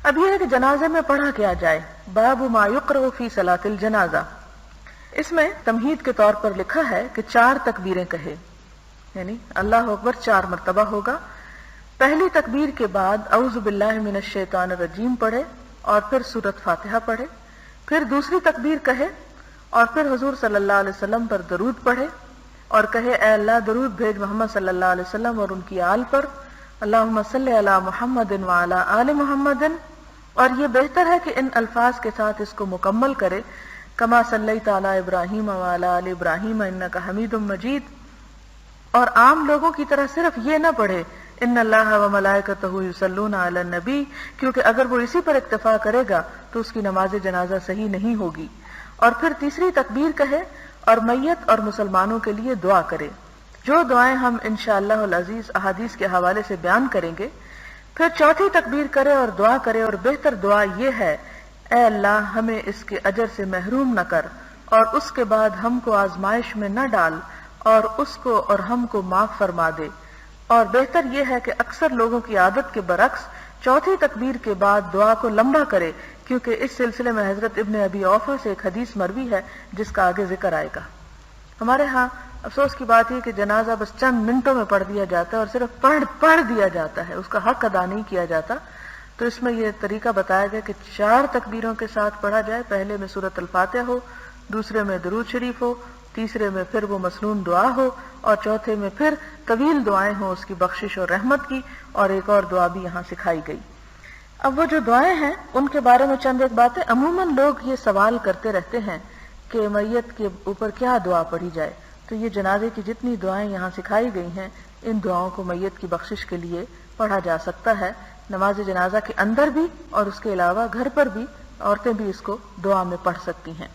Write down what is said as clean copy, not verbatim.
اب یہ ہے کہ جنازے میں پڑھا کیا جائے، باب ما یقرأ فی صلاۃ الجنازہ، اس میں تمہید کے طور پر لکھا ہے کہ 4 تکبیریں کہے، یعنی اللہ اکبر 4 مرتبہ ہوگا۔ پہلی تکبیر کے بعد اعوذ باللہ من الشیطان الرجیم پڑھے اور پھر سورۃ فاتحہ پڑھے، پھر دوسری تکبیر کہے اور پھر حضور صلی اللہ علیہ وسلم پر درود پڑھے اور کہے اے اللہ درود بھیج محمد صلی اللہ علیہ وسلم اور ان کی آل پر، اللہم صلی علی محمد وعلی آل محمد، اور یہ بہتر ہے کہ ان الفاظ کے ساتھ اس کو مکمل کرے، کما صلیت علی ابراہیم وعلی آل ابراہیم انک حمید مجید، اور عام لوگوں کی طرح صرف یہ نہ پڑھے ان اللہ و ملائکتہ یصلون علی النبی، کیونکہ اگر وہ اسی پر اکتفا کرے گا تو اس کی نماز جنازہ صحیح نہیں ہوگی۔ اور پھر تیسری تکبیر کہے اور میت اور مسلمانوں کے لیے دعا کرے، جو دعائیں ہم انشاءاللہ العزیز احادیث کے حوالے سے بیان کریں گے۔ پھر چوتھی تکبیر کرے اور دعا کرے، اور بہتر دعا یہ ہے اے اللہ ہمیں اس کے اجر سے محروم نہ کر اور اس کے بعد ہم کو آزمائش میں نہ ڈال اور اس کو اور ہم کو معاف فرما دے۔ اور بہتر یہ ہے کہ اکثر لوگوں کی عادت کے برعکس چوتھی تکبیر کے بعد دعا کو لمبا کرے، کیونکہ اس سلسلے میں حضرت ابن ابی اوفا سے ایک حدیث مروی ہے جس کا آگے ذکر آئے گا۔ ہمارے ہاں افسوس کی بات یہ کہ جنازہ بس چند منٹوں میں پڑھ دیا جاتا ہے اور صرف پڑھ دیا جاتا ہے، اس کا حق ادا نہیں کیا جاتا۔ تو اس میں یہ طریقہ بتایا گیا کہ 4 تکبیروں کے ساتھ پڑھا جائے، پہلے میں سورۃ الفاتحہ ہو، دوسرے میں درود شریف ہو، تیسرے میں پھر وہ مسنون دعا ہو، اور چوتھے میں پھر طویل دعائیں ہوں اس کی بخشش اور رحمت کی، اور ایک اور دعا بھی یہاں سکھائی گئی۔ اب وہ جو دعائیں ہیں ان کے بارے میں چند ایک باتیں۔ عموماً لوگ یہ سوال کرتے رہتے ہیں کہ میت کے اوپر کیا دعا پڑھی جائے، تو یہ جنازے کی جتنی دعائیں یہاں سکھائی گئی ہیں ان دعاؤں کو میت کی بخشش کے لیے پڑھا جا سکتا ہے، نماز جنازہ کے اندر بھی اور اس کے علاوہ گھر پر بھی عورتیں بھی اس کو دعا میں پڑھ سکتی ہیں۔